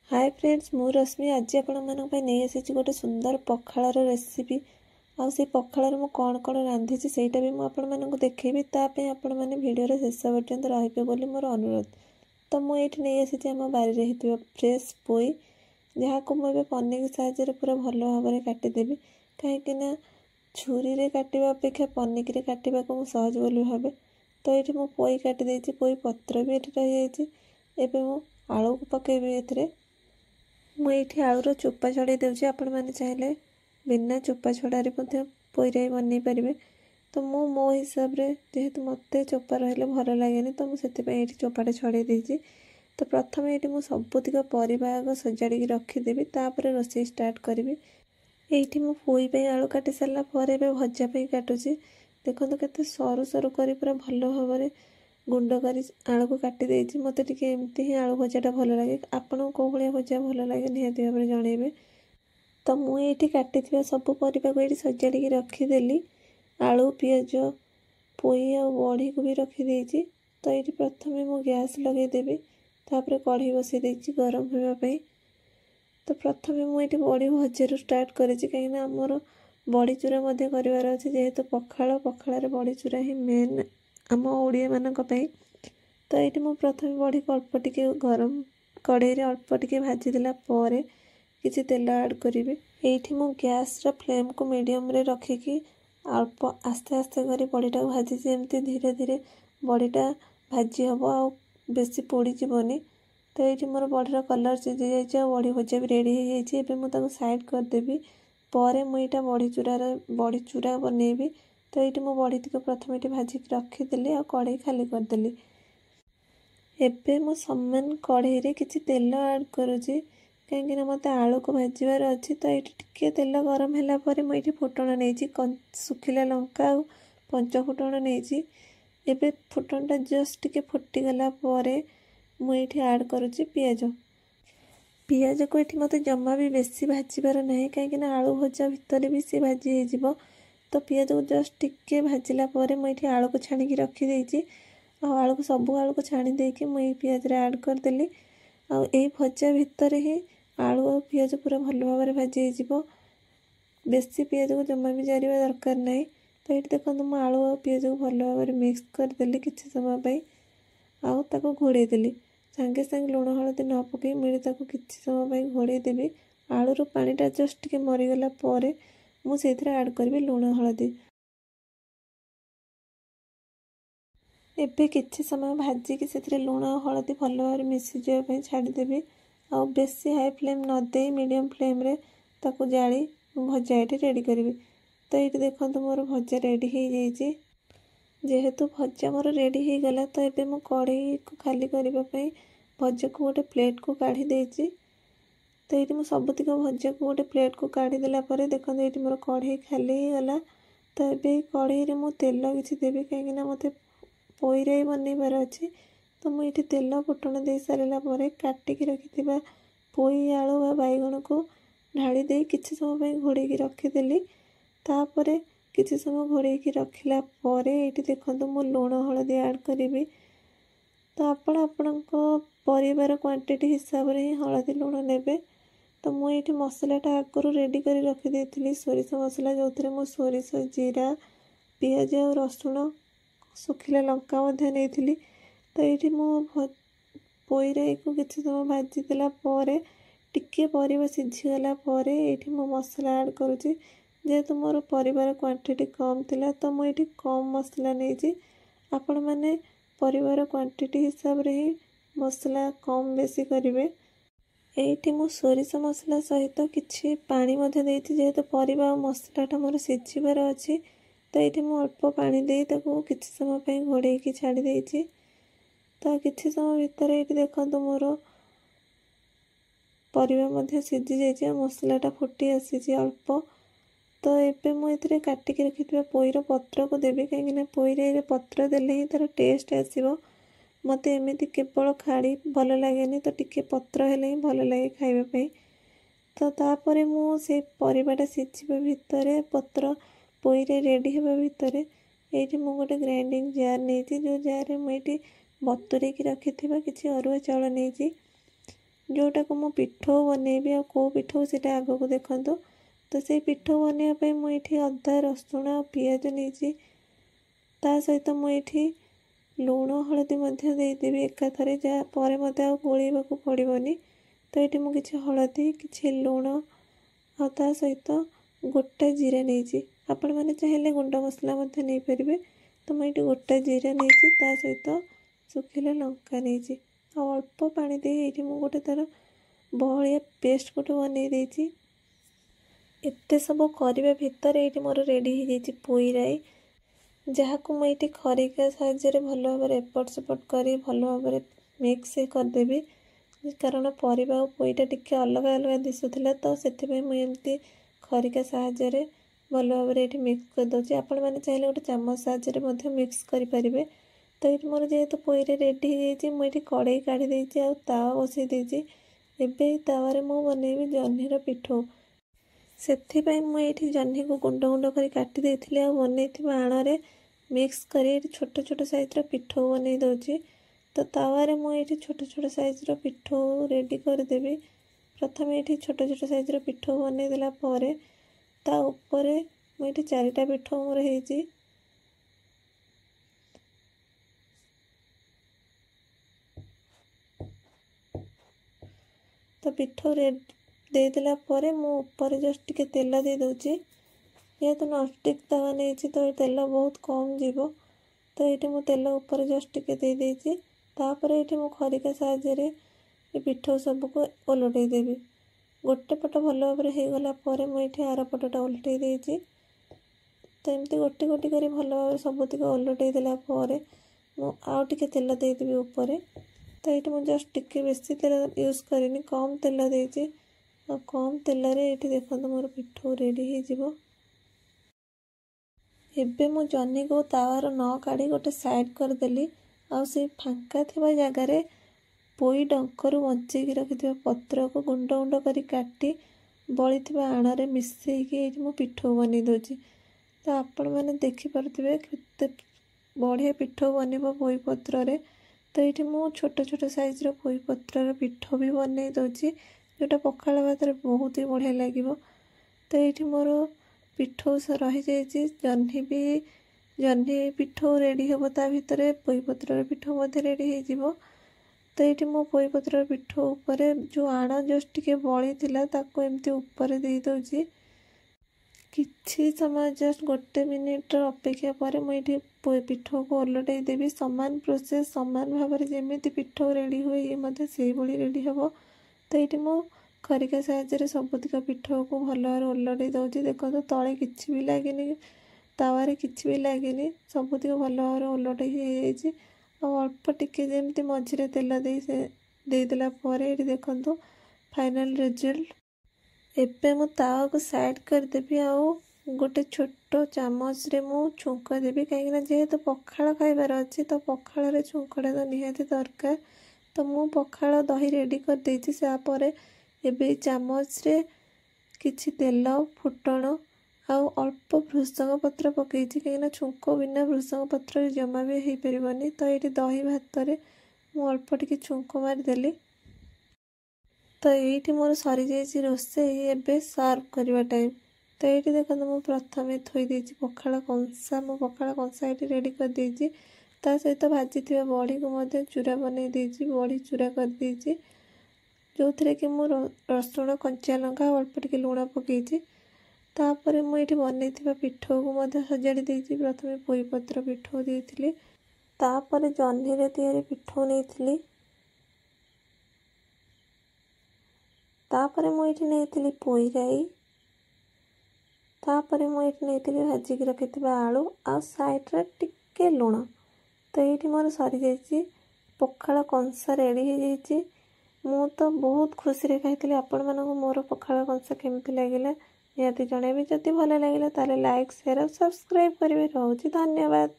Hi friends, मु रश्मि आज आपण नहीं आसी गोटे सुंदर पखाड़ रेसिपी आउ से पखाड़ मु कौन कौन रांधि सेटा भी मुझे देखेबी आपण मैंने वीडियो शेष पर्यंत रही बोली मोर अनुरोध। तो मुझे नहीं आसी आम बारी होता फ्रेश पोई जहाँ को मुझे पनिकी साहाଯ୍य पूरा भल भाव में काटिदेवी कहीं छुरी रे काटिबा अपेक्षा पनिकी काटिबा को सहज बोली भावे। तो ये मु पोई काटिदे पोई पत्र भी ये रही एवं मु आलू को पकेबी ए मुझे आलूर चोपा छड़ाई दूसरी आपण मैंने चाहिए बिना चोपा छड़ारे पोईरे बनई पारे। तो मो हिसाब रे जेहेतु मत चोपा रही भल लगे तो मुझे चोपाटा छड़ाई देती। तो प्रथम ये मुझे सबुतिक पर सजाड़ी रखीदेवी तापर रोषे स्टार्ट करी। ये मु पोई आलू काटी सारा पर भजापी काटुची देखो केते सरू सरू कर पूरा भल भाव में गुंड कर आलू को काटी मत एमती ही आलू भजाटा भल लगे। आपको कौ भाया भजा भल लगे निहाती भाव में जनइबे। तो मुझे काटी सब परिवा को ये सजाड़ी रखीदेली आलू पियाज पोई आ बड़ी को भी रखीदे। तो ये प्रथम मु गैस लगेदेवी तापर कढ़ी बसई देती गरम होगापी। तो प्रथम मुझे बड़ी भजार स्टार्ट करी कहीं आमर बड़ी चूरा करार अच्छे जेहेतु पखाड़ पखाड़ बड़ी चूरा ही मेन आम ओडिया मानक पई। तो ये मु प्रथम बड़ी को अल्प टिके गरम कड़े अल्प टिके भाजीदेला किसी तेल ऐड करी। ये मु गैस फ्लेम को मीडियम रे रखिकी अल्प आस्ते आस्ते कर बड़ीटा भाजी एमती धीरे धीरे बड़ीटा भाजी हम आ बेसी पोड़ी जीवनी। तो ये मोर बड़ीर कलर सीझी जाइए बड़ी भजा भी रेडी हो जाए। मुझे साइड करदेवी पर मुझा बड़ी चूरा बनईबी। तो ये मु बड़ी तक प्रथम ये भाजिक रखीदेली आ कड़े खाली करदेली। एबे मु समान कड़े रे किसी तेल ऐड करुँची कहीं मत आलू को भाजबार अच्छी। तो ये टिके तेल गरम है मुझे फुटण नहीं सुखिला लंका और पंच फुटण नहीं। एबे फुटणटा जस्ट टिके फुटीगला मुझे ऐड करुँची पियाज। पियाज को ये मत जमा भी बेसी भाजबार ना कहीं आलू भजा भितर भी सी भाजी हो। तो पियाज को जस्ट टिके भाजिला मुझे आलू को छाणिकी रखीदे आलू को सब आलू को छाणी देकी मुझे पियाज रे ऐड करदेली। आई भजा भितर ही आलू और पियाज पूरा भल भाव में भाजी हो बेसी पियाज को जमा भी जारिबा दरकार नहीं। तो ये देखो मुझे आलू और पियाज को भल भाव में मिक्स करदेली किसी समय आउ घोड़े देली सांगे सांगे लुण हलदी न पकई मिली किसी समय घोड़े देवी। आलूर पानीटा जस्ट टिके मरीगला मुझे ऐड करी लुण हलदी। एबे किछि समय भाजिकी से लुण हलदी भल भाव मिसी जावाई छाड़देवी आ बेसी हाई फ्लेम न दे मीडियम फ्लेम रे ताकू जाली भजा ये रेडी करी। तो ये देखो मोर भजा रेडी हो जाइए जेहेतु भजा मोर रेडी हो गला। तो ये मु कढ़ई को खाली करने भजा को गोटे प्लेट को काढ़ी देछि। तो ये मु सबुतिक भजा को गोटे प्लेट को काढ़ीदेला देखो ये मोर कढ़ई खाली हो गला। तो ये कढ़ई मु तेल किसी देवी कहीं मत पोईरे बनईबार अच्छी। तो मुझे तेल फुटण दे सारा काटिकी रखि पोई आलू बा बैगण को ढाली दे किसी समय घोड़े रखीदेली। तापर किसी समय घोड़े रखिला ये देखो मु लुण हलदी ऐड करी। तो आपण परिवार क्वांटिटी हिसाब से ही हलदी लुण नेबे। तो मुझे मसलाटा आगुरी रेडी कर रखी सोरिष मसला जो थे मु सोरिष जीरा पियाज और रसुण सुखिला लंका नहीं। तो ये मु पोईरे को किसी समय भाजीदेला टिके परिवा सीझीगला ये मु मसला ऐड करुँची जेहेतु मोर परिवार क्वांटिटी कम थिला। तो मुझे कम मसला नहीं आपण मैंने परिवार क्वांटिटी हिसाब रे ही मसला कम बेसी करेंगे। ये मु सोरिष मसला सहित किछि पानी जेहेतु परिवा मसलाटा मोर सीझीबार अच्छी। तो ये मु अल्प पानी दे किछि समय घोड़े छाड़ी देछि। तो किछि समय भितर ये देखो मोर परिवा सीझी जाइए मसलाटा फुटी आसी अल्प। तो ये मुझे काटिकी रखि पोईर पत्र को देवी कहीं पोईरे पत्र देले ही तार टेस्ट आसो। मत एमती केवल खाड़ी भल लगे तो टिके पत्र हेले ही भल लगे खाइबापी। तो तापर मुझे परिवाटा सीझा भितर पत्र पोईरे रेडी होगा भितर ये मु गोटे ग्राइंडिंग जार नहीं जो जार मुझे बतुरे रखी किसी अरुआ चाउल नहीं जोटाको मु पिठो बनैबी आ को पिठो सेटा आगको देखंतु। तो से पिठो बनैबा पई मु एठी अदा रसुण आ पियाज नेछि। ता सहित मु एठी लूण हळदी मध्य देदेबी एकाथरे जा परे मते आ गोळेबाकू पड़िबनी। तो एठी मु किछि हळदी किछि लूण आ ता सहित गोटा जीरा नेछि। आपण माने चाहेले गुंड मसला मध्य नै परिबे। तो मु एठी गोटा जीरा नेछि ता सहित सुखिला लंका नेछि। आ अल्प पानी दे एठी मु गोटे तार बहलिया पेस्ट गोटे बनै देछि। एते सब करबा भितर एठी मोर रेडी हो जाइछि पोई राई, जहाको मु एठी खरिका साहाय्य भलो भाबरे एपट सेपट करी भलो भाबरे मिक्स कर देबी। कारण परिबा आ पोईटा टिके अलग अलग दिसुथिला तो सेथिबे मु एमती खरिका साहाय्य भलो भाबरे एठी मिक्स कर दोछि। आपण माने चाहिले गोटे चामच साहाय्य मध्य मिक्स करि परिबे। तो ये मोर जेहेतु पोईरे रेडी हो जाइछि मु एठी कड़ाई काढ़ी देछि आ तावा बसै देछि। एबे तावारे मु बनैबी जह्नीर पिठो। सेथिपाई मु एठी जह्नी को गुंड गुंड करी काटी देथिले आ बनैथिबा आणरे मिक्स करी एठी छोट छोट साइज रो पिठो बनै दोछि। तो तावारे मु एठी छोट छोट साइज रो पिठो रेडी कर देबी। प्रथम एठी छोट छोट साइज रो पिठो बनै देला परे ता ऊपरे मु एठी 4टा पिठो मोर हेछि। तो पिठो दे देला परे मु ऊपर जस्ट टिके तेल दे दोछि। जेहेतु नॉनस्टिक तवा नेछि तो तेल बहुत कम जीवो। तो ये मु तेल ऊपर जस्ट टिके दे देछि। तापर ये मु खरिका साहाय्य ये पिठो सबको ओलटै देबी। गोटे पट भल भाबरे हो गला परे मु एठी आर पटटा ओलटै देछि। तो एमती गोटी गोटी करी भल भाबरे सबतिक ओलटै देला परे मु आउ टिके तेल दे देबी ऊपर। तो ये मु जस्ट टिके बेसी तेल यूज करिनी, कम तेल देछि। आ कम तेल रे एठी देखंतु मोर पिठो रेडी हो जिवो। एबे मु जह्नी को तावार न काढ़ी गोटे साइड कर देली। आ से फांका थिबा जगह रे पोई डंकरु बंचै की रखिथिबा पत्र को गुंड गुंड करी काटी बळिथिबा आणरे मिसई की एठी मु पिठो बनै दोछि। तो आपण माने देखि परथिबे केते बढ़िया पिठो बनिबो पोई पत्र रे। तो ये मु छोट छोट साइज रो पोई पत्र रो पिठो भी बनै दोछि, जोटा पखाळ भात रे बहुत ही बढ़िया लागिबो। तो ये मोर पिठो रही जाइछि। जह्नी पिठो रेडी हबो ता भितरे पोई पत्र पिठो मध्य रेडी हो जिवो। तो ये मो पोई पत्र पिठो ऊपर जो आण जस्ट टिके बळी थिला ताको एमती ऊपर दे दोछि। किछि समय जस्ट गोटे मिनिट अपेक्षा पर मुझे पिठो को ओलटै देवी। समान प्रोसेस समान भाव में जमी पिठो रेडी हुए ये मत से रेडी हम। तो ये मो खरिका साहाय्य सबुतिक पिठो को भल भाव ओलटै दौची। देखो तो तले किछि भी लगे तावारे किछि भी लगे सबुतिक भल भाव ओलटै हो अल्प टिके जमी मझे तेल देदेला ये देखो फाइनल रिजल्ट। एबे मु तावा को साइड कर देबी आउ गोटे छोट चामच रे मु छुंक देबी। कहीं जेहेतु पखाळ खाइबार अच्छी तो पखाळ रे छुंकटा तो निहाती दरकार। तो मु पखाळ दही रेडी कर देछि। सापरे एबे चामच रे किछि तेल फुटण आउ अल्प भृषंग पत्र पकईछि। कहीं छुंक बिना भृषंग पत्र जमा भी हो परिबनी। तो ये दही भात रे मु अल्प टिके छुंक मारिदेली। तो ये मोर सरी जाइए रोषेई एबे सर्व करवा टाइम। तो ये देखो मु प्रथमे थोई देछि पखाळ कंसा। मु पखाळ कंसा ये रेडी कर देछि। ता सहित भाजी थिबा बड़ी को मध्य चूरा बनै देछि। बड़ी चूरा कर देछि जो थरे कि मु रसुण कंचा लंका अल्प टिके लूण पकईछि। तापरे मु एठी बनै थिबा पिठो को मध्य सजाड़ी देछि। प्रथमे पोई पत्र पिठो देथिली, तापरे जह्नी रे तयारी पिठो नेथिली, तापरे मु एठी नेथिली पोई राई, तापरे मु एठी नेथिली भाजी की रखिथिबा आलू आ साइड रे टिके लूण। तो ये मोर सरी जाइछि पखाळ कंसा रेडी हो जाइछि। मु तो बहुत खुशी रे खाइथिली। आपण मानको मोर पखाळ कंसा केमति लागिला निहाती जणेबे। जदि भल लागिला ताले लाइक शेयर और सब्सक्राइब करिवे। रहउछि धन्यवाद।